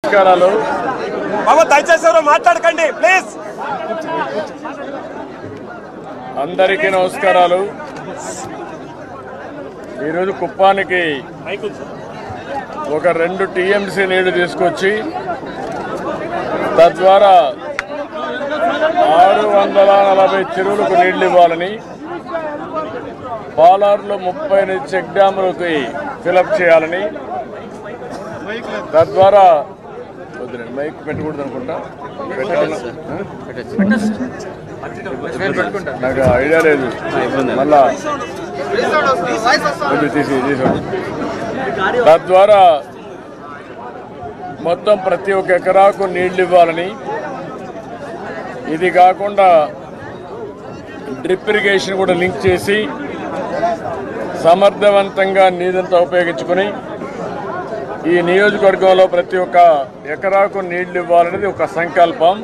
నమస్కారాలు. బాబు దయచేసి ఎవరు మాట్లాడకండి ప్లీజ్. అందరికీ నమస్కారాలు. ఈరోజు కుప్పానికి ఒక 2 టీఎంసీ నీళ్లు తీసుకొచ్చి తద్వారా 640 చెరువులకు నీళ్లు ఇవ్వాలని, పాలారులో 30 చెక్ డ్యాములకి ఫిలప్ చేయాలని, తద్వారా మైక్ పెట్టకూడదు అనుకుంటా, నాకు ఐడియా లేదు, మళ్ళా తద్వారా మొత్తం ప్రతి ఒక్క ఎకరాకు నీళ్లు ఇవ్వాలని, ఇది కాకుండా డ్రిప్ ఇరిగేషన్ కూడా లింక్ చేసి సమర్థవంతంగా నీరంతా ఉపయోగించుకొని ఈ నియోజకవర్గంలో ప్రతి ఒక్క ఎకరాకు నీళ్లు ఇవ్వాలనేది ఒక సంకల్పం.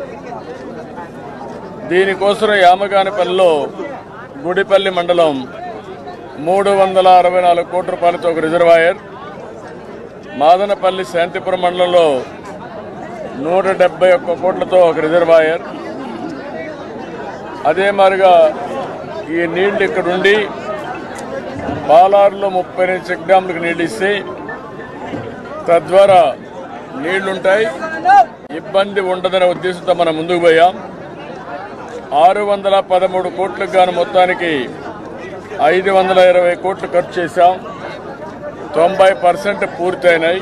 దీనికోసం యామగానిపల్లిలో గుడిపల్లి మండలం 364 కోట్ల రూపాయలతో ఒక రిజర్వాయర్, మాదనపల్లి శాంతిపురం మండలంలో 171 కోట్లతో ఒక రిజర్వాయర్, అదే మాదిరిగా ఈ నీళ్లు ఇక్కడుండి పాలారులో 30 చెక్ డ్యాములకు నీళ్లు ఇస్తే తద్వారా నీళ్లుంటాయి, ఇబ్బంది ఉండదనే ఉద్దేశంతో మనం ముందుకు పోయాం. 613 కోట్లకు గాను మొత్తానికి 520 కోట్లు ఖర్చు చేశాం. 90% పూర్తయినాయి.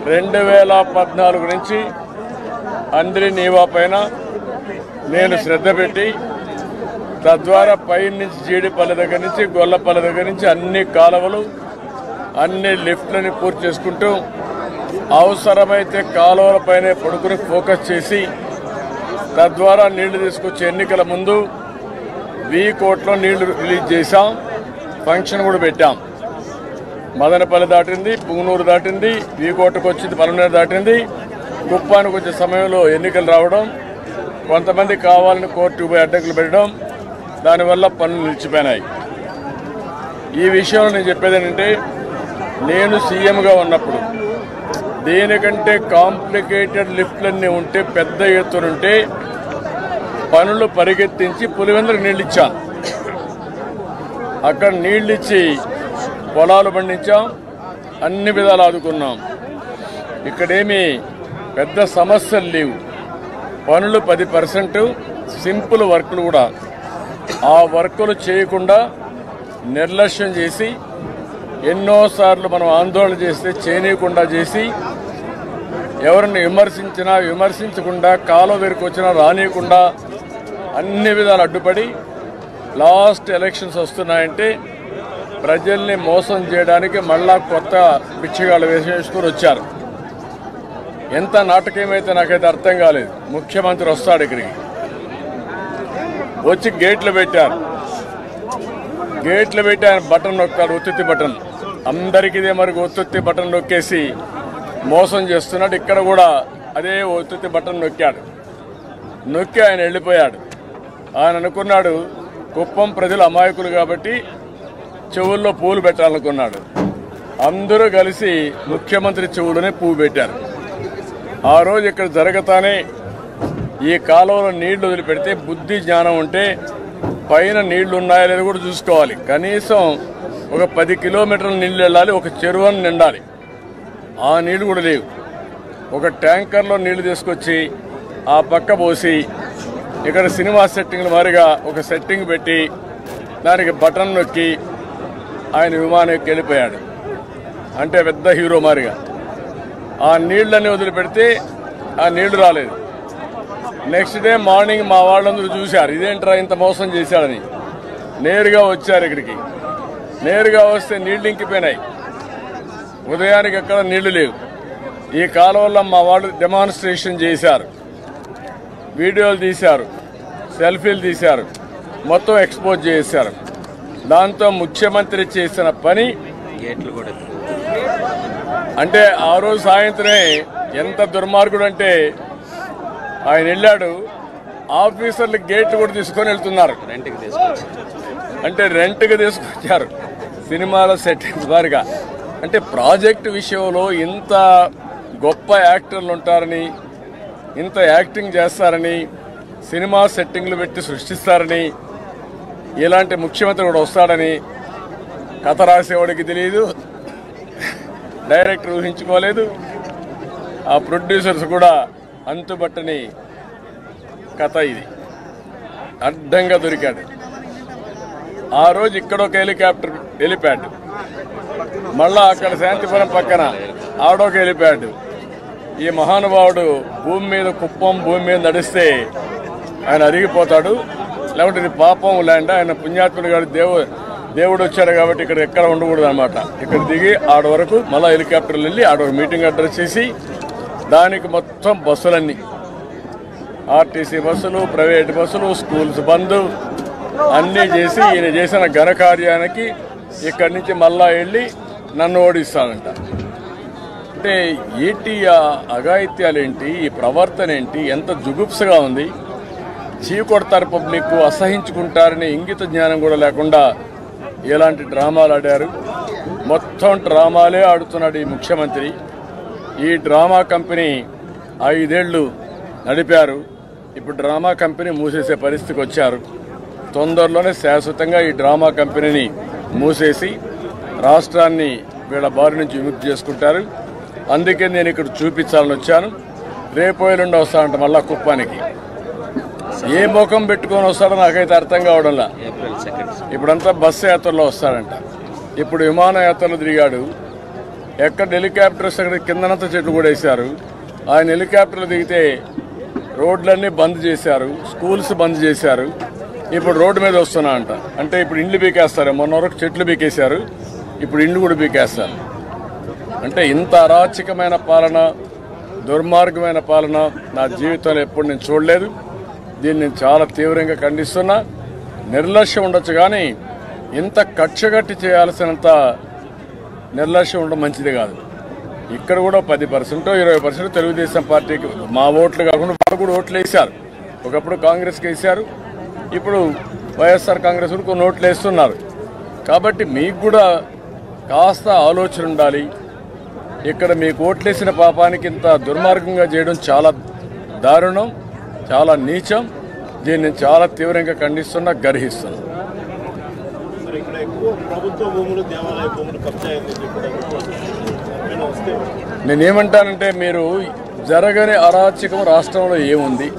2014 నుంచి అంద్రి నీవా పైన నేను శ్రద్ధ పెట్టి తద్వారా పై నుంచి జీడిపల్లి దగ్గర నుంచి గొల్లపల్లి దగ్గర నుంచి అన్ని కాలువలు అన్ని లిఫ్ట్లని పూర్తి చేసుకుంటూ అవసరమైతే కాలువలపైనే పడుకుని ఫోకస్ చేసి తద్వారా నీళ్లు తీసుకొచ్చే ఎన్నికల ముందు 1000 కోట్ల నీళ్లు రిలీజ్ చేశాం. ఫంక్షన్ కూడా పెట్టాం. మదనపల్లి దాటింది, పుంగనూరు దాటింది, 1000 కోట్లకు వచ్చింది, పలమనేరు దాటింది. కుప్పానికి వచ్చే సమయంలో ఎన్నికలు రావడం, కొంతమంది కావాలని కోర్టుకు పోయి అడ్డంకులు పెట్టడం, దానివల్ల పనులు నిలిచిపోయినాయి. ఈ విషయంలో నేను చెప్పేది ఏంటంటే, నేను సీఎంగా ఉన్నప్పుడు దీనికంటే కాంప్లికేటెడ్ లిఫ్ట్లన్నీ ఉంటే, పెద్ద ఎత్తునుంటే పనులు పరిగెత్తించి పులివెందులకు నీళ్ళు ఇచ్చాను. అక్కడ నీళ్ళిచ్చి పొలాలు పండించాం, అన్ని విధాలు ఆదుకున్నాం. ఇక్కడేమీ పెద్ద సమస్యలు లేవు. పనులు 10%, సింపుల్ వర్క్లు కూడా. ఆ వర్కులు చేయకుండా నిర్లక్ష్యం చేసి ఎన్నోసార్లు మనం ఆందోళన చేస్తే చేయనీయకుండా చేసి, ఎవరిని విమర్శించినా విమర్శించకుండా, కాలువ వెరుకు వచ్చినా రానియకుండా అన్ని విధాలు అడ్డుపడి లాస్ట్ ఎలక్షన్స్ వస్తున్నాయంటే ప్రజల్ని మోసం చేయడానికి మళ్ళా కొత్త పిచ్చిగాళ్ళు వేసుకొని వచ్చారు. ఎంత నాటకమైతే నాకైతే అర్థం కాలేదు. ముఖ్యమంత్రి వస్తాడు ఇక్కడికి, వచ్చి గేట్లు పెట్టారు. గేట్లు పెట్టి ఆయన బటన్ నొక్కాడు, ఒత్తిత్తి బటన్. అందరికీ ఇదే మరి ఒత్తిత్తి బటన్ నొక్కేసి మోసం చేస్తున్నాడు. ఇక్కడ కూడా అదే ఒత్తిత్తి బటన్ నొక్కాడు. నొక్కి ఆయన వెళ్ళిపోయాడు. ఆయన అనుకున్నాడు కుప్పం ప్రజలు అమాయకులు కాబట్టి చెవుల్లో పూలు పెట్టాలనుకున్నాడు. అందరూ కలిసి ముఖ్యమంత్రి చెవులోనే పువ్వు పెట్టారు. ఆ రోజు ఇక్కడ జరగతానే ఈ కాలువలో నీళ్లు వదిలిపెడితే బుద్ధి జ్ఞానం ఉంటే పైన నీళ్లు ఉన్నాయో లేదో కూడా చూసుకోవాలి. కనీసం ఒక 10 కిలోమీటర్ల నీళ్లు వెళ్ళాలి, ఒక చెరువును నిండాలి. ఆ నీళ్లు కూడా లేవు. ఒక ట్యాంకర్లో నీళ్లు తీసుకొచ్చి ఆ పక్క పోసి ఇక్కడ సినిమా సెట్టింగ్ల మాదిరిగా ఒక సెట్టింగ్ పెట్టి దానికి బటన్ నొక్కి ఆయన విమానానికి వెళ్ళిపోయాడు. అంటే పెద్ద హీరో మాదిరిగా. ఆ నీళ్లన్నీ వదిలిపెడితే ఆ నీళ్లు రాలేదు. నెక్స్ట్ డే మార్నింగ్ మా వాళ్ళందరూ చూశారు, ఇదేంట్రా ఇంత మోసం చేశాడని. నేరుగా వచ్చారు ఇక్కడికి. నేరుగా వస్తే నీళ్లు ఇంకిపోయినాయి. ఉదయానికి ఎక్కడ నీళ్లు లేవు. ఈ కాలువల్లో మా వాళ్ళు డెమాన్స్ట్రేషన్ చేశారు, వీడియోలు తీశారు, సెల్ఫీలు తీశారు, మొత్తం ఎక్స్పోజ్ చేశారు. దాంతో ముఖ్యమంత్రి చేసిన పని అంటే ఆ రోజు సాయంత్రమే ఎంత దుర్మార్గుడు అంటే ఆయన వెళ్ళాడు, ఆఫీసర్లు గేట్లు కూడా తీసుకొని వెళ్తున్నారు. అంటే రెంట్కి తీసుకొచ్చారు సినిమాలో సెట్టింగ్స్ వారిగా. అంటే ప్రాజెక్టు విషయంలో ఇంత గొప్ప యాక్టర్లు ఉంటారని, ఇంత యాక్టింగ్ చేస్తారని, సినిమా సెట్టింగ్లు పెట్టి సృష్టిస్తారని, ఇలాంటి ముఖ్యమంత్రి కూడా వస్తాడని కథ రాసేవాడికి తెలియదు, డైరెక్టర్ ఊహించుకోలేదు, ఆ ప్రొడ్యూసర్స్ కూడా అంతుబట్టని కథ ఇది. అడ్డంగా దొరికాడు. ఆ రోజు ఇక్కడ ఒక హెలిప్యాడ్, మళ్ళా అక్కడ శాంతిపురం పక్కన ఆడొక హెలిప్యాడ్. ఈ మహానుభావుడు భూమి మీద కుప్పం భూమి మీద నడిస్తే ఆయన అరిగిపోతాడు. లేకుంటే ఇది పాపం ల్యాండ్, ఆయన పుణ్యాత్ముడు గారు దేవుడు వచ్చాడు కాబట్టి ఇక్కడ ఎక్కడ ఉండకూడదు అనమాట. ఇక్కడ దిగి ఆడ వరకు మళ్ళీ హెలికాప్టర్లు వెళ్ళి ఆడ మీటింగ్ అడ్రస్ చేసి దానికి మొత్తం బస్సులన్నీ ఆర్టీసీ బస్సులు, ప్రైవేట్ బస్సులు, స్కూల్స్ బంద్ అన్నీ చేసి ఈయన చేసిన ఘనకార్యానికి ఇక్కడి నుంచి మళ్ళా వెళ్ళి నన్ను ఓడిస్తానంట. అంటే ఏంటి ఆ అఘాయిత్యాలేంటి, ఈ ప్రవర్తన ఏంటి, ఎంత జుగుప్సగా ఉంది. చీకొడతారు పబ్లిక్, అసహించుకుంటారని ఇంగిత జ్ఞానం కూడా లేకుండా ఎలాంటి డ్రామాలు ఆడారు. మొత్తం డ్రామాలే ఆడుతున్నాడు ఈ ముఖ్యమంత్రి. ఈ డ్రామా కంపెనీ 5 ఏళ్లు నడిపారు. ఇప్పుడు డ్రామా కంపెనీ మూసేసే పరిస్థితికి వచ్చారు. తొందరలోనే శాశ్వతంగా ఈ డ్రామా కంపెనీని మూసేసి రాష్ట్రాన్ని వీళ్ళ బారి నుంచి విముక్తి చేసుకుంటారు. అందుకే నేను ఇక్కడ చూపించాలని వచ్చాను. రేపు ఎల్లుండి వస్తానంట మళ్ళా కుప్పానికి. ఏ ముఖం పెట్టుకొని వస్తాడో నాకైతే అర్థం కావడంలా. ఇప్పుడంతా బస్సు యాత్రలో వస్తాడంట. ఇప్పుడు విమానయాత్రలు తిరిగాడు. ఎక్కడ హెలికాప్టర్స్ అక్కడ కిందనంతా చెట్లు కూడా వేశారు. ఆయన హెలికాప్టర్లు దిగితే రోడ్లన్నీ బంద్ చేశారు, స్కూల్స్ బంద్ చేశారు. ఇప్పుడు రోడ్డు మీద వస్తున్నా అంట. అంటే ఇప్పుడు ఇండ్లు బీకేస్తారు. మొన్న వరకు చెట్లు బీకేశారు, ఇప్పుడు ఇండ్లు కూడా బీకేస్తారు. అంటే ఇంత అరాచకమైన పాలన, దుర్మార్గమైన పాలన నా జీవితంలో ఎప్పుడు నేను చూడలేదు. దీన్ని నేను చాలా తీవ్రంగా ఖండిస్తున్నా. నిర్లక్ష్యం ఉండొచ్చు కానీ ఇంత కక్షగట్టి చేయాల్సినంత నిర్లక్ష్యం ఉండడం మంచిది కాదు. ఇక్కడ కూడా 10% 20% తెలుగుదేశం పార్టీకి మా ఓట్లు కాకుండా వాళ్ళు కూడా ఓట్లు వేశారు. ఒకప్పుడు కాంగ్రెస్కి వేశారు, ఇప్పుడు వైఎస్ఆర్ కాంగ్రెస్ కూడా కొన్ని ఓట్లు వేస్తున్నారు. కాబట్టి మీకు కూడా కాస్త ఆలోచన ఉండాలి. ఇక్కడ మీకు ఓట్లేసిన పాపానికి ఇంత దుర్మార్గంగా చేయడం చాలా దారుణం, చాలా నీచం. దీన్ని చాలా తీవ్రంగా ఖండిస్తున్నా, గర్హిస్తున్నా. నేనేమంటానంటే మీరు జరగని అరాచకం రాష్ట్రంలో ఏముంది?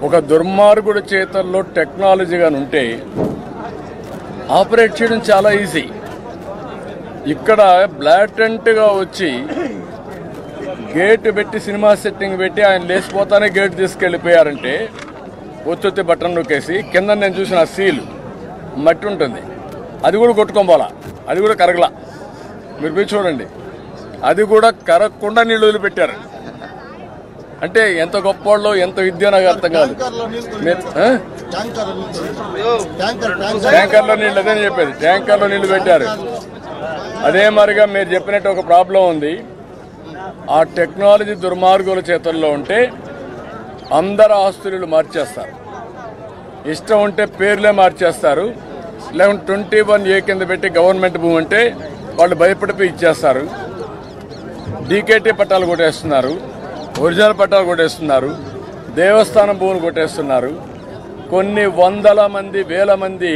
ఒక దుర్మార్గుడి చేతుల్లో టెక్నాలజీగా ఉంటే ఆపరేట్ చేయడం చాలా ఈజీ. ఇక్కడ బ్లాటెంట్గా వచ్చి గేట్ పెట్టి సినిమా సెట్టింగ్ పెట్టి ఆయన లేచిపోతానే గేట్ తీసుకెళ్ళిపోయారంటే ఒత్తి బటన్ నొక్కేసి కింద నేను చూసిన సీలు మట్టి ఉంటుంది, అది కూడా కొట్టుకోవాలా, అది కూడా కరగలా. మీరు పోయి చూడండి, అది కూడా కరగకుండా నీళ్ళు వదిలిపెట్టారు. అంటే ఎంత గొప్పవాళ్ళు, ఎంత విద్య నాకు అర్థం కాదు. ట్యాంకర్లో నీళ్ళు, అదే చెప్పేది, ట్యాంకర్లో నీళ్లు పెట్టారు. అదే మరిగా మీరు చెప్పినట్టు ఒక ప్రాబ్లం ఉంది. ఆ టెక్నాలజీ దుర్మార్గుల చేతుల్లో ఉంటే అందరు ఆస్తులు మార్చేస్తారు. ఇష్టం ఉంటే పేర్లే మార్చేస్తారు. లేకుంటే 21A కింద పెట్టి గవర్నమెంట్ భూమి అంటే వాళ్ళు భయపడిపోయి ఇచ్చేస్తారు. డీకేటీ పట్టాలు కొట్టేస్తున్నారు, ఒరిజినల్ పట్టాలు కొట్టేస్తున్నారు, దేవస్థానం భూములు కొట్టేస్తున్నారు. కొన్ని వందల మంది, వేల మంది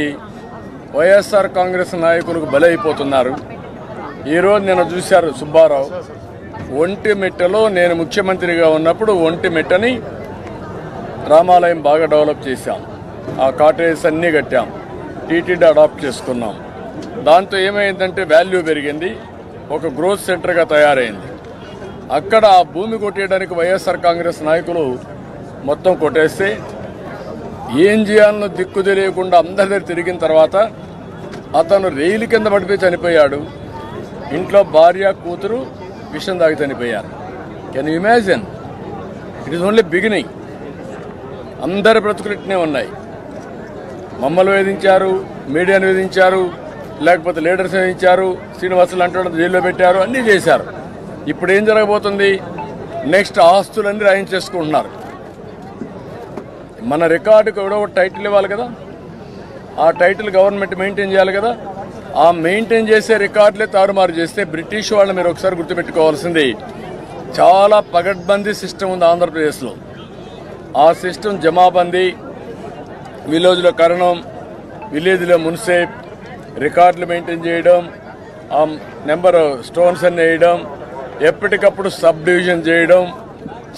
వైఎస్ఆర్ కాంగ్రెస్ నాయకులకు బలైపోతున్నారు. ఈరోజు నేను చూశారు సుబ్బారావు ఒంటిమిట్టలో, నేను ముఖ్యమంత్రిగా ఉన్నప్పుడు ఒంటిమిట్టని రామాలయం బాగా డెవలప్ చేశాం. ఆ కాటేజెస్ అన్నీ కట్టాం, టీటీడీ అడాప్ట్ చేసుకున్నాం. దాంతో ఏమైందంటే వాల్యూ పెరిగింది, ఒక గ్రోత్ సెంటర్గా తయారైంది. అక్కడ ఆ భూమి కొట్టేయడానికి వైఎస్ఆర్ కాంగ్రెస్ నాయకులు మొత్తం కొట్టేస్తే ఏం చేయాలనో దిక్కు తెలియకుండా అందరి దగ్గర తిరిగిన తర్వాత అతను రైలు కింద పడిపోయి చనిపోయాడు. ఇంట్లో భార్య, కూతురు విషం తాగి చనిపోయారు. Can you imagine? It is only beginning. అందరి బ్రతుకులు ఇట్నే ఉన్నాయి. మమ్మల్ని వేధించారు, మీడియాను వేధించారు, లేకపోతే లీడర్స్ వేధించారు, శ్రీనివాసులు అంటాడు జైల్లో పెట్టారు, అన్నీ చేశారు. ఇప్పుడు ఏం జరగబోతుంది? నెక్స్ట్ ఆస్తులన్నీ రాయించేసుకుంటున్నారు. మన రికార్డుకు ఎవడో ఒక టైటిల్ ఇవ్వాలి కదా, ఆ టైటిల్ గవర్నమెంట్ మెయింటైన్ చేయాలి కదా. ఆ మెయింటైన్ చేసే రికార్డులే తారుమారు చేస్తే బ్రిటిష్ వాళ్ళని మీరు ఒకసారి గుర్తుపెట్టుకోవాల్సింది చాలా పగడ్బందీ సిస్టమ్ ఉంది ఆంధ్రప్రదేశ్లో. ఆ సిస్టమ్ జమాబందీ, విలేజ్లో కరణం, విలేజ్లో మున్సేప్, రికార్డులు మెయింటైన్ చేయడం, ఆ నెంబర్ స్టోన్స్ అన్ని వేయడం, ఎప్పటికప్పుడు సబ్ డివిజన్ చేయడం,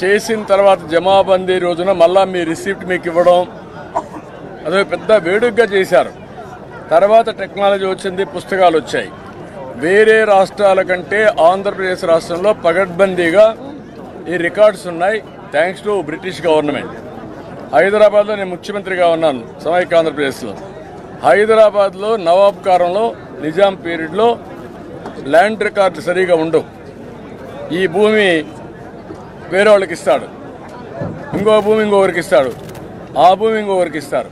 చేసిన తర్వాత జమాబందీ రోజున మళ్ళా మీ రిసిప్ట్ మీకు ఇవ్వడం, అదే పెద్ద వేడుకగా చేశారు. తర్వాత టెక్నాలజీ వచ్చింది, పుస్తకాలు వచ్చాయి. వేరే రాష్ట్రాల కంటే ఆంధ్రప్రదేశ్ రాష్ట్రంలో పగడ్బందీగా ఈ రికార్డ్స్ ఉన్నాయి, థ్యాంక్స్ టు బ్రిటిష్ గవర్నమెంట్. హైదరాబాద్లో నేను ముఖ్యమంత్రిగా ఉన్నాను సమైక్య ఆంధ్రప్రదేశ్లో. హైదరాబాద్లో నవాబ్ కాలంలో నిజాం పీరియడ్లో ల్యాండ్ రికార్డు సరిగా ఉండవు. ఈ భూమి వేరే వాళ్ళకి ఇస్తాడు, ఇంకో భూమి ఇంకొకరికి ఇస్తాడు, ఆ భూమి ఇంకొకరికి ఇస్తారు.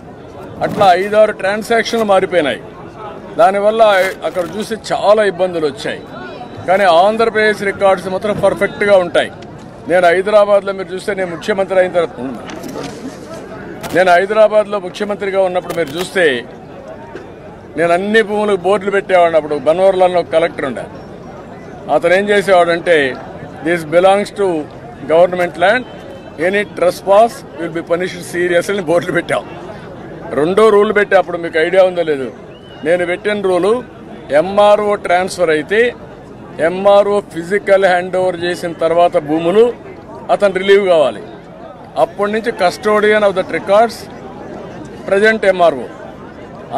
అట్లా 5-6 ట్రాన్సాక్షన్లు మారిపోయినాయి. దానివల్ల అక్కడ చూసి చాలా ఇబ్బందులు వచ్చాయి. కానీ ఆంధ్రప్రదేశ్ రికార్డ్స్ మాత్రం పర్ఫెక్ట్గా ఉంటాయి. నేను హైదరాబాద్లో మీరు చూస్తే నేను ముఖ్యమంత్రి అయిన తర్వాత నేను హైదరాబాద్లో ముఖ్యమంత్రిగా ఉన్నప్పుడు మీరు చూస్తే నేను అన్ని భూములకు బోర్డులు పెట్టేవాడిని. అప్పుడు బన్వర్లలో కలెక్టర్ ఉండే, అతను ఏం చేసేవాడంటే this belongs to government land, any trespass will be punished serious అని బోర్డులు పెట్టాం. రెండో రూల్ పెట్టి అప్పుడు మీకు ఐడియా ఉందో లేదు, నేను పెట్టిన రూలు ఎంఆర్ఓ ట్రాన్స్ఫర్ అయితే ఎంఆర్ఓ ఫిజికల్ హ్యాండ్ ఓవర్ చేసిన తర్వాత భూములు అతను రిలీవ్ కావాలి. అప్పటి నుంచి custodian of that records present MRO.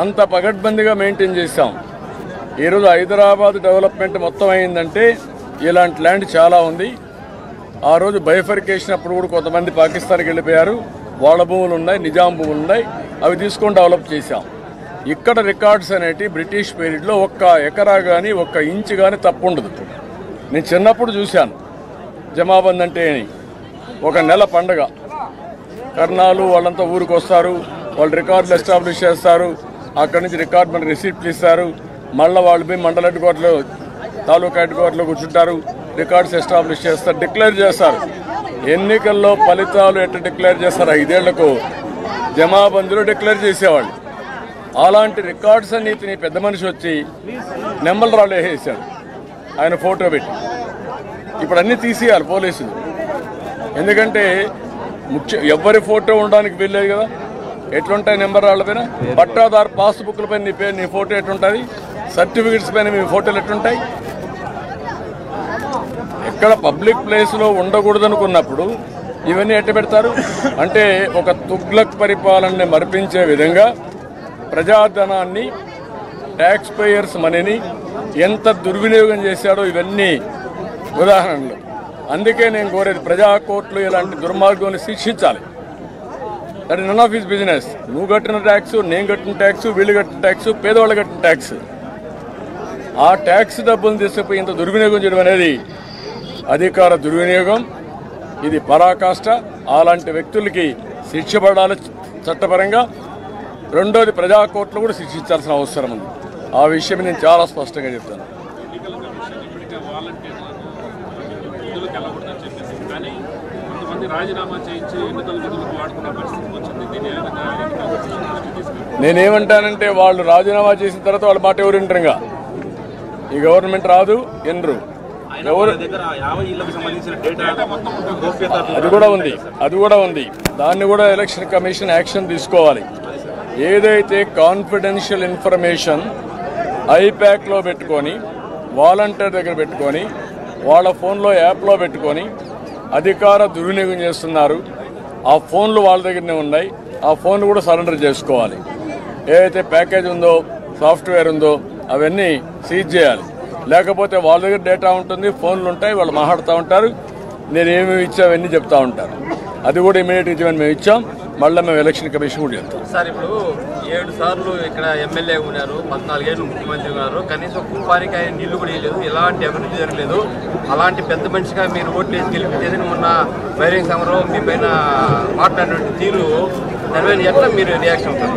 అంత పగడ్బందీగా మెయింటైన్ చేశాం. ఈరోజు హైదరాబాద్ డెవలప్మెంట్ మొత్తం అయిందంటే ఇలాంటి ల్యాండ్ చాలా ఉంది. ఆ రోజు బైఫర్కేషన్ అప్పుడు కూడా కొంతమంది పాకిస్తాన్కి వెళ్ళిపోయారు, వాళ్ళ భూములు ఉన్నాయి, నిజాం భూములు ఉన్నాయి, అవి తీసుకొని డెవలప్ చేశాం. ఇక్కడ రికార్డ్స్ అనేటి బ్రిటిష్ పీరియడ్లో 1 ఎకరా కానీ 1 ఇంచు కానీ తప్పు ఉండదు. నేను చిన్నప్పుడు చూశాను జమాబంద్ అంటే ఒక నెల పండగ, కర్ణాలు వాళ్ళంతా ఊరికి వస్తారు, వాళ్ళు రికార్డులు ఎస్టాబ్లిష్ చేస్తారు, అక్కడి నుంచి రికార్డు మనకి రిసీప్ట్లు ఇస్తారు, మళ్ళీ వాళ్ళు పోయి మండల హెడ్ క్వార్టర్లో తాలూకా హెడ్ క్వార్టర్లో కూర్చుంటారు, రికార్డ్స్ ఎస్టాబ్లిష్ చేస్తారు, డిక్లేర్ చేస్తారు. ఎన్నికల్లో ఫలితాలు ఎట్లా డిక్లేర్ చేస్తారు 5 ఏళ్లకు జమాబందీలో డిక్లేర్ చేసేవాళ్ళు. అలాంటి రికార్డ్స్ అన్ని ఇతని పెద్ద మనిషి వచ్చి నెమ్మల రాళ్ళు వేసేసాడు ఆయన ఫోటో పెట్టి. ఇప్పుడు అన్నీ తీసేయాలి పోలీసులు, ఎందుకంటే ఎవరి ఫోటో ఉండడానికి వీల్లేదు కదా. ఎట్లుంటాయి నెంబర్ రాళ్ళ పైన, పట్టాదారు పాస్బుక్ల పైన నీ పేరు నీ ఫోటో ఎట్లుంటుంది, సర్టిఫికెట్స్ పైన మీ ఫోటోలు ఎట్లుంటాయి. ఎక్కడ పబ్లిక్ ప్లేస్లో ఉండకూడదనుకున్నప్పుడు ఇవన్నీ ఎట్ట పెడతారు అంటే ఒక తుగ్లక్ పరిపాలనని మరిపించే విధంగా ప్రజాధనాన్ని, ట్యాక్స్ పేయర్స్ మనీని ఎంత దుర్వినియోగం చేశాడో ఇవన్నీ ఉదాహరణలు. అందుకే నేను కోరేది ప్రజా కోర్టులు ఇలాంటి దుర్మార్గాన్ని శిక్షించాలి. That none of his business. నువ్వు కట్టిన ట్యాక్స్, నేను కట్టిన ట్యాక్స్, వీళ్ళు కట్టిన ట్యాక్స్, పేదవాళ్ళు కట్టిన ట్యాక్స్, ఆ ట్యాక్స్ డబ్బులు తీసుకుపోయి ఇంత దుర్వినియోగం చేయడం అనేది అధికార దుర్వినియోగం. ఇది పరాకాష్ట. అలాంటి వ్యక్తులకి శిక్ష పడాలి చట్టపరంగా. రెండోది ప్రజా కోర్టులు కూడా శిక్షించాల్సిన అవసరం ఉంది. ఆ విషయం నేను చాలా స్పష్టంగా చెప్తాను. నేనేమంటానంటే వాళ్ళు రాజీనామా చేసిన తర్వాత వాళ్ళ మాట ఎవరు వింటారుగా. ఈ గవర్నమెంట్ రాదు ఎన్రు ఎవరు, అది కూడా ఉంది. దాన్ని కూడా ఎలక్షన్ కమిషన్ యాక్షన్ తీసుకోవాలి. ఏదైతే కాన్ఫిడెన్షియల్ ఇన్ఫర్మేషన్ ఐప్యాక్లో పెట్టుకొని, వాలంటీర్ దగ్గర పెట్టుకొని, వాళ్ళ ఫోన్లో యాప్లో పెట్టుకొని అధికార దుర్వినియోగం చేస్తున్నారు, ఆ ఫోన్లు వాళ్ళ దగ్గరనే ఉన్నాయి. ఆ ఫోన్లు కూడా సరెండర్ చేసుకోవాలి. ఏదైతే ప్యాకేజ్ ఉందో, సాఫ్ట్వేర్ ఉందో అవన్నీ సీజ్ చేయాలి. లేకపోతే వాళ్ళ దగ్గర డేటా ఉంటుంది, ఫోన్లు ఉంటాయి, వాళ్ళు మాట్లాడుతూ ఉంటారు, నేనేమేమి ఇచ్చా అవన్నీ చెప్తా ఉంటారు. అది కూడా ఇమీడియట్గా ఇచ్చామని మేము ఇచ్చాం. మళ్ళీ మేము ఎలక్షన్ కమిషన్ కూడా చెప్తాం. సార్, ఇప్పుడు 7 సార్లు ఇక్కడ ఎమ్మెల్యే ఉన్నారు, 14 ఏళ్ళు ముఖ్యమంత్రి ఉన్నారు, కనీసం కుప్పానికి ఆయన నీళ్లు కూడా వేయలేదు, ఎలాంటి అభివృద్ధి జరగలేదు. అలాంటి పెద్ద మనిషిగా మీరు ఓట్లు వేసి గెలిపించేది మొన్న బహిరంగ సభలో మీ పైన మాట్లాడినటువంటి తీరు దానిపైన ఎట్లా మీరు రియాక్షన్ అవుతారు?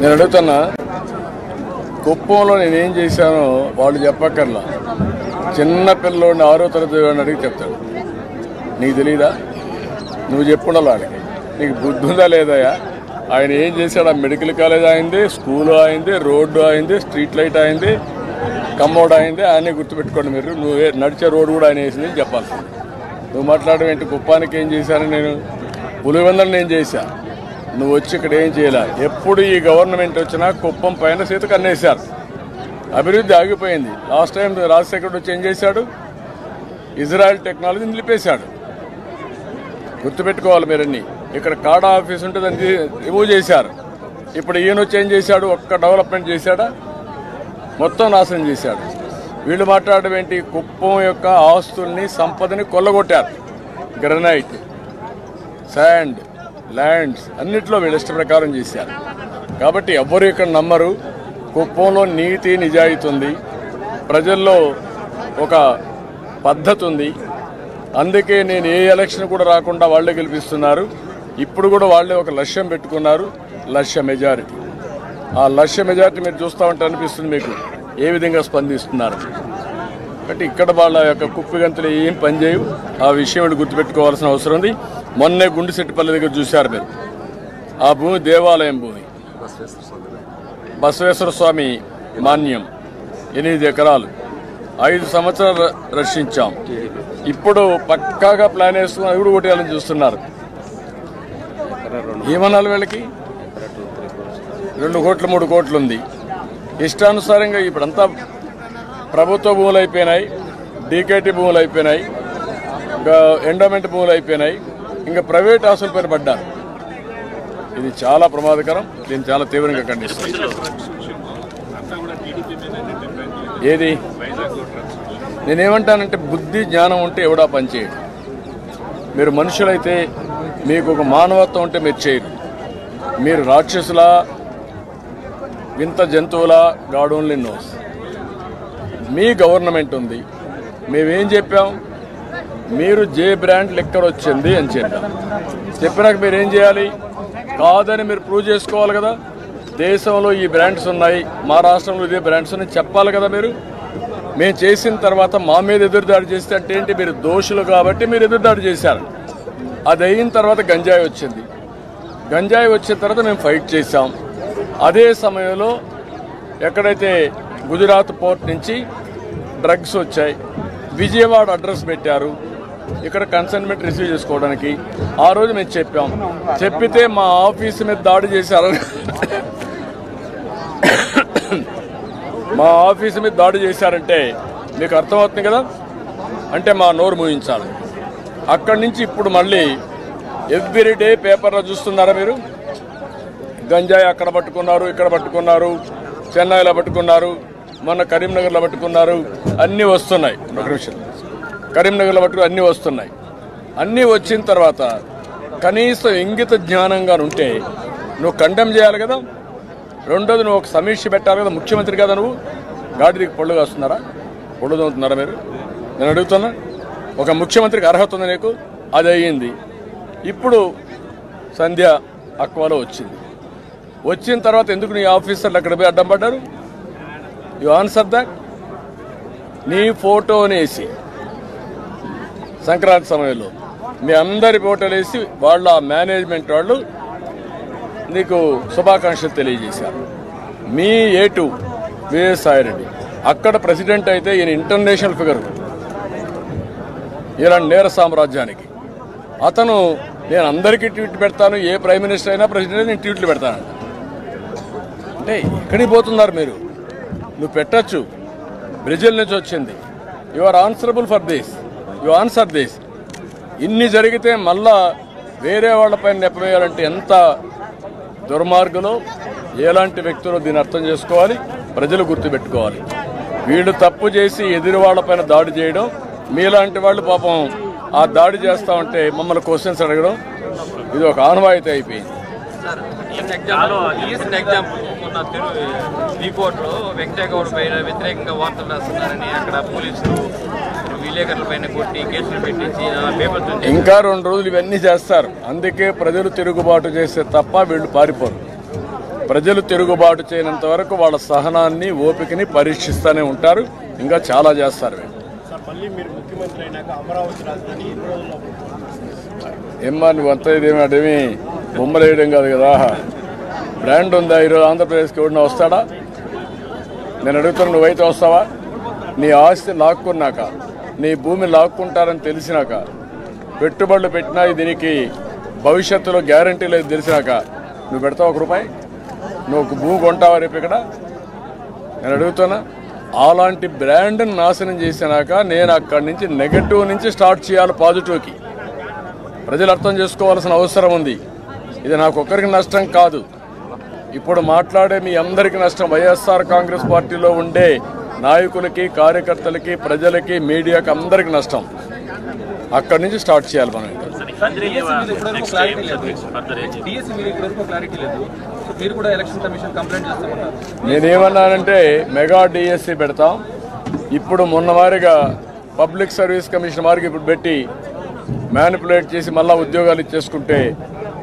నేను అడుగుతున్నా, కుప్పంలో నేనేం చేశానో వాళ్ళు చెప్పక్కర్లా. చిన్న పిల్లోడిని 6వ తరగతి అడిగి చెప్తాడు. నీకు తెలీదా? నువ్వు చెప్పుండాలి వాడికి. నీకు బుద్ధి ఉందా లేదయా? ఆయన ఏం చేశాడు? ఆ మెడికల్ కాలేజ్ అయింది, స్కూల్ అయింది, రోడ్డు అయింది, స్ట్రీట్ లైట్ అయింది, కమ్మోడ్ అయింది. ఆయనే గుర్తుపెట్టుకోండి మీరు. నువ్వు నడిచే రోడ్డు కూడా ఆయన వేసింది చెప్పాలి. నువ్వు మాట్లాడవేంటి? కుప్పానికి ఏం చేశాను నేను? పులివెందులు నేను చేశా. నువ్వు వచ్చి ఇక్కడ ఏం చేయలే. ఎప్పుడు ఈ గవర్నమెంట్ వచ్చినా కుప్పం పైన సీత కన్నేశారు. అభివృద్ధి ఆగిపోయింది. లాస్ట్ టైం రాజశేఖర్ వచ్చి ఏం చేశాడు? ఇజ్రాయెల్ టెక్నాలజీ నిలిపేశాడు. గుర్తుపెట్టుకోవాలి మీరన్నీ. ఇక్కడ కాడా ఆఫీస్ ఉంటే దాన్ని రిమూవ్ చేశారు. ఇప్పుడు ఈయన వచ్చి ఏం చేశాడు? ఒక్క డెవలప్మెంట్ చేశాడా? మొత్తం నాశనం చేశాడు. వీళ్ళు మాట్లాడడం ఏంటి? కుప్పం యొక్క ఆస్తుల్ని, సంపదని కొల్లగొట్టారు. గ్రనైట్, శాండ్, ల్యాండ్స్ అన్నిట్లో వీళ్ళ ఇష్ట ప్రకారం చేశారు. కాబట్టి ఎవ్వరు ఇక్కడ నమ్మరు. కుప్పంలో నీతి నిజాయితీ ఉంది, ప్రజల్లో ఒక పద్ధతి ఉంది. అందుకే నేను ఏ ఎలక్షన్ కూడా రాకుండా వాళ్ళే గెలిపిస్తున్నారు. ఇప్పుడు కూడా వాళ్ళే ఒక లక్ష్యం పెట్టుకున్నారు, లక్ష్య మెజారిటీ. ఆ లక్ష్య మెజారిటీ మీరు చూస్తూ ఉంటే అనిపిస్తుంది మీకు ఏ విధంగా స్పందిస్తున్నారు. కాబట్టి ఇక్కడ వాళ్ళ యొక్క కుప్పిగంతులు ఏం పనిచేయవు. ఆ విషయం వీళ్ళు గుర్తుపెట్టుకోవాల్సిన అవసరం ఉంది. మొన్నే గుండిశెట్టిపల్లి దగ్గర చూశారు మీరు. ఆ భూమి దేవాలయం భూమి, బసవేశ్వర స్వామి మాన్యం, 8 ఎకరాలు, 5 సంవత్సరాలు రక్షించాం. ఇప్పుడు పక్కాగా ప్లాన్ వేసుకుని అది కూడా కొట్టేయాలని చూస్తున్నారు. ఏమన్నాళ్ళు వీళ్ళకి? 2 కోట్లు 3 కోట్లు ఉంది. ఇష్టానుసారంగా ఇప్పుడంతా ప్రభుత్వ భూములు అయిపోయినాయి, డీకేటీ భూములు అయిపోయినాయి, ఇంకా ఎండోమెంట్ భూములు అయిపోయినాయి, ఇంకా ప్రైవేట్ ఆస్తుల పైన పడ్డారు. ఇది చాలా ప్రమాదకరం. దీన్ని చాలా తీవ్రంగా ఖండిస్తాం. ఏది నేనేమంటానంటే బుద్ధి జ్ఞానం ఉంటే ఎవడా పనిచేయడు. మీరు మనుషులైతే మీకు ఒక మానవత్వం ఉంటే మీరు చేయరు. మీరు రాక్షసులా, వింత జంతువులా? God only knows. మీ గవర్నమెంట్ ఉంది. మేమేం చెప్పాం? మీరు జే బ్రాండ్ లెక్కర్ వచ్చింది అని చెప్పాం. చెప్పినాక మీరేం చేయాలి? కాదని మీరు ప్రూవ్ చేసుకోవాలి కదా. దేశంలో ఈ బ్రాండ్స్ ఉన్నాయి, మా రాష్ట్రంలో ఇదే బ్రాండ్స్ ఉన్నాయి చెప్పాలి కదా మీరు. మేము చేసిన తర్వాత మా మీద ఎదురుదాడి చేస్తే అంటే ఏంటి? మీరు దోషులు కాబట్టి మీరు ఎదురుదాడి చేశారు. అది అయిన తర్వాత గంజాయి వచ్చింది. గంజాయి వచ్చిన తర్వాత మేము ఫైట్ చేశాం. అదే సమయంలో ఎక్కడైతే గుజరాత్ పోర్ట్ నుంచి డ్రగ్స్ వచ్చాయి, విజయవాడ అడ్రస్ పెట్టారు ఇక్కడ కన్సైన్మెంట్ రిసీవ్ చేసుకోవడానికి. ఆ రోజు మేము చెప్పాం. చెప్పితే మా ఆఫీసు మీద దాడి చేశారు. మా ఆఫీసు మీద దాడి చేశారంటే మీకు అర్థమవుతుంది కదా. అంటే మా నోరు మూయించాలి. అక్కడి నుంచి ఇప్పుడు మళ్ళీ ఎవ్రీడే పేపర్లో చూస్తున్నారా మీరు? గంజాయి అక్కడ పట్టుకున్నారు, ఇక్కడ పట్టుకున్నారు, చెన్నైలో పట్టుకున్నారు, మొన్న కరీంనగర్లో పట్టుకున్నారు. అన్నీ వస్తున్నాయి. ఒక నిమిషం. కరీంనగర్లో పట్టుకుని అన్నీ వస్తున్నాయి. అన్నీ వచ్చిన తర్వాత కనీసం ఇంగిత జ్ఞానంగా ఉంటే నువ్వు కండెమ్ చేయాలి కదా. రెండోది నువ్వు ఒక సమీక్ష పెట్టాలి కదా. ముఖ్యమంత్రి కదా నువ్వు. గాడిదికి పళ్ళు కాస్తున్నారా? పళ్ళు తోముతున్నారా మీరు? నేను అడుగుతున్నా. ఒక ముఖ్యమంత్రికి అర్హత ఉంది నీకు? అది అయ్యింది. ఇప్పుడు సంధ్య అక్వాలో వచ్చింది. వచ్చిన తర్వాత ఎందుకు నీ ఆఫీసర్లు అక్కడ పోయి అడ్డం పడ్డారు? You answer that. నీ ఫోటోని వేసి సంక్రాంతి సమయంలో మీ అందరి ఫోటోలు వేసి వాళ్ళ మేనేజ్మెంట్ వాళ్ళు నీకు శుభాకాంక్షలు తెలియజేశారు. మీ A2 విజయసాయి రెడ్డి అక్కడ ప్రెసిడెంట్ అయితే ఈయన ఇంటర్నేషనల్ ఫిగర్ ఇలాంటి నేర సామ్రాజ్యానికి. అతను నేను అందరికీ ట్వీట్ పెడతాను, ఏ ప్రైమ్ మినిస్టర్ అయినా ప్రెసిడెంట్ నేను ట్వీట్లు పెడతాను అంటే ఎక్కడికి పోతున్నారు మీరు? నువ్వు పెట్టచ్చు. బ్రెజిల్ నుంచి వచ్చింది. You are answerable for this. You answer this. ఇన్ని జరిగితే మళ్ళా వేరే వాళ్ళపైన నెప్పవేయాలంటే ఎంత దుర్మార్గులో, ఎలాంటి వ్యక్తులు దీన్ని అర్థం చేసుకోవాలి, ప్రజలు గుర్తుపెట్టుకోవాలి. వీళ్ళు తప్పు చేసి ఎదురు వాళ్ళపైన దాడి చేయడం, మీలాంటి వాళ్ళు పాపం ఆ దాడి చేస్తా ఉంటే మమ్మల్ని క్వశ్చన్స్ అడగడం, ఇది ఒక ఆనవాయితీ అయిపోయింది. రిపోర్ట్లో వెంకటగౌడ పైన వ్యతిరేకంగా వార్తలు రాస్తున్నారని అక్కడ పోలీసులు విలేకరుల పైన కొట్టి కేసులు పెట్టించి పేపర్ ఇంకా 2 రోజులు ఇవన్నీ చేస్తారు. అందుకే ప్రజలు తిరుగుబాటు చేస్తే తప్ప వీళ్ళు పారిపోరు. ప్రజలు తిరుగుబాటు చేయనంత వరకు వాళ్ళ సహనాన్ని, ఓపికని పరీక్షిస్తూనే ఉంటారు. ఇంకా చాలా చేస్తారు. ఏమ్మా నువ్వు అంతా ఇదేమి అదేమి బొమ్మలు వేయడం కాదు కదా. బ్రాండ్ ఉందా ఈరోజు ఆంధ్రప్రదేశ్కి ఎవడన్నా వస్తాడా? నేను అడుగుతున్నా, నువ్వైతే వస్తావా? నీ ఆస్తి లాక్కున్నాక, నీ భూమి లాక్కుంటారని తెలిసినాక, పెట్టుబడులు పెట్టినా దీనికి భవిష్యత్తులో గ్యారంటీ లేదు తెలిసినాక నువ్వు పెడతావు 1 రూపాయి? నువ్వు ఒక భూమి కొంటావా రేపు ఇక్కడ? నేను అడుగుతున్నా. అలాంటి బ్రాండ్ని నాశనం చేసినాక నేను అక్కడి నుంచి నెగటివ్ నుంచి స్టార్ట్ చేయాలి పాజిటివ్కి. ప్రజలు అర్థం చేసుకోవాల్సిన అవసరం ఉంది. ఇది నాకు ఒక్కరికి నష్టం కాదు, ఇప్పుడు మాట్లాడే మీ అందరికీ నష్టం. వైఎస్ఆర్ కాంగ్రెస్ పార్టీలో ఉండే నాయకులకి, కార్యకర్తలకి, ప్రజలకి, మీడియాకి అందరికీ నష్టం. అక్కడి నుంచి స్టార్ట్ చేయాలి మనం. నేనేమన్నానంటే మెగా డిఎస్సి పెడతాం. ఇప్పుడు మొన్న వారిగా పబ్లిక్ సర్వీస్ కమిషన్ వారికి ఇప్పుడు పెట్టి మ్యానిపులేట్ చేసి మళ్ళా ఉద్యోగాలు ఇచ్చేసుకుంటే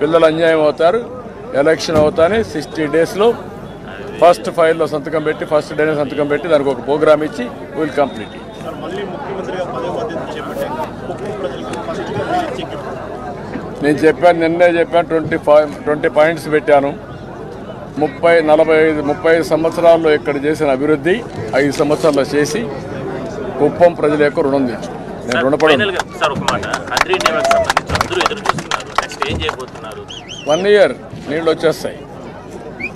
పిల్లలు అన్యాయం అవుతారు. ఎలక్షన్ అవుతానే 60 డేస్లో ఫస్ట్ ఫైల్లో సంతకం పెట్టి, ఫస్ట్ డేనే సంతకం పెట్టి దానికి ఒక ప్రోగ్రామ్ ఇచ్చి విల్ కంప్లీట్. నేను చెప్పాను, నిన్నే చెప్పాను, 20 పాయింట్స్ పెట్టాను. 35 సంవత్సరాల్లో ఇక్కడ చేసిన అభివృద్ధి 5 సంవత్సరాల్లో చేసి కుప్పం ప్రజల యొక్క రుణం తెచ్చు. నేను రుణపడి 1 ఇయర్ నీళ్ళు వచ్చేస్తాయి,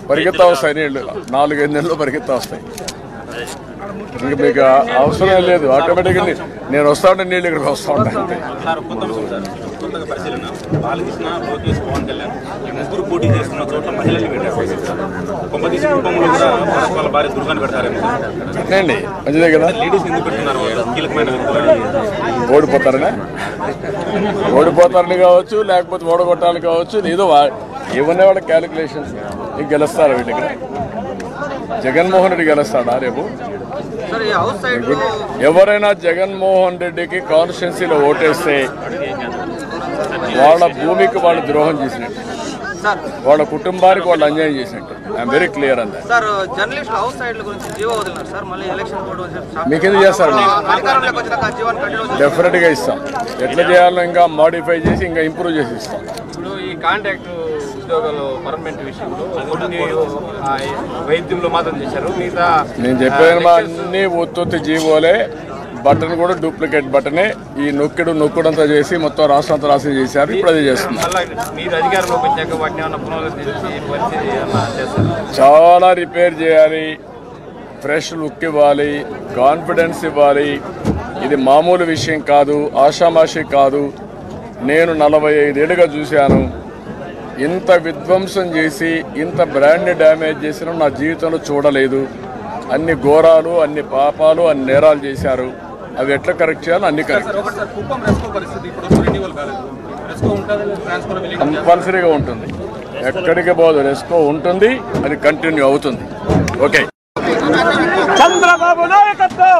పరిగెత్తా వస్తాయి. నీళ్ళు 4-5 నెలలు పరిగెత్తా వస్తాయి. ఇంకా మీకు అవసరం లేదు. ఆటోమేటిక్గా నేను వస్తా ఉంటే నీళ్ళు ఇక్కడికి వస్తూ ఉంటాయి. పెట్టండి, మంచిదే కదా. ఓడిపోతారని కావచ్చు, లేకపోతే ఓడగొట్టాలని కావచ్చు, ఏదో ఏమన్నా వాళ్ళ క్యాలిక్యులేషన్స్. నీకు గెలుస్తారా వీటికి? జగన్మోహన్ రెడ్డి గెలుస్తాడా రేపు? ఎవరైనా జగన్మోహన్ రెడ్డికి కాన్స్టిట్యున్సీలో ఓటేస్తే వాళ్ళ భూమికి వాళ్ళు ద్రోహం చేసినట్టు, వాళ్ళ కుటుంబానికి వాళ్ళు అన్యాయం చేసినట్టు. ఐఎమ్ వెరీ క్లియర్ అంద. మీకెందుకు చేస్తారు? డెఫినెట్గా ఇస్తాం. ఎట్లా చేయాలో ఇంకా మాడిఫై చేసి ఇంకా ఇంప్రూవ్ చేసి ఇస్తాం. ఇప్పుడు ఈ కాంట్రాక్ట్ ఉద్యోగాలు పర్మనెంట్ విషయంలో కొన్ని వైద్యులు మాత్రం చేశారు. మిగతా నేను చెప్పాను అన్ని ఉత్పత్తి జీవోలే. బటన్ కూడా డూప్లికేట్ బటనే. ఈ నొక్కుడంతా చేసి మొత్తం రాష్ట్రం అంతా రాసి చేశారు. ఇప్పుడు అదే చేస్తున్నారు. మీరు అధికారంలోకి వచ్చాక వాటిని ఏమన్నా చాలా రిపేర్ చేయాలి, ఫ్రెష్ లుక్ ఇవ్వాలి, కాన్ఫిడెన్స్ ఇవ్వాలి. ఇది మామూలు విషయం కాదు, ఆషామాషి కాదు. నేను 45 ఏళ్ళుగా చూశాను. ఇంత విధ్వంసం చేసి ఇంత బ్రాండ్ని డ్యామేజ్ చేసిన నా జీవితంలో చూడలేదు. అన్ని ఘోరాలు, అన్ని పాపాలు, అన్ని నేరాలు చేశారు. అవి ఎట్లా కరెక్ట్ చేయాలో అన్ని కరెక్ట్. కంపల్సరీగా ఉంటుంది, ఎక్కడికి పోదు. రెస్కో ఉంటుంది, అది కంటిన్యూ అవుతుంది. ఓకే. చంద్రబాబు నాయకత్వం.